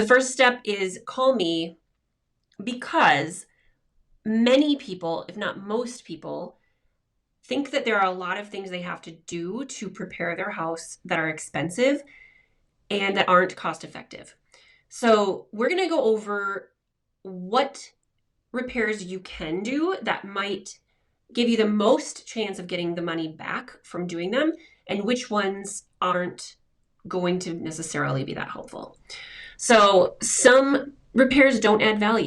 first step is call me, because many people, if not most people, think that there are a lot of things they have to do to prepare their house that are expensive and that aren't cost effective. So we're going to go over what repairs you can do that might give you the most chance of getting the money back from doing them, and which ones aren't going to necessarily be that helpful. So some repairs don't add value.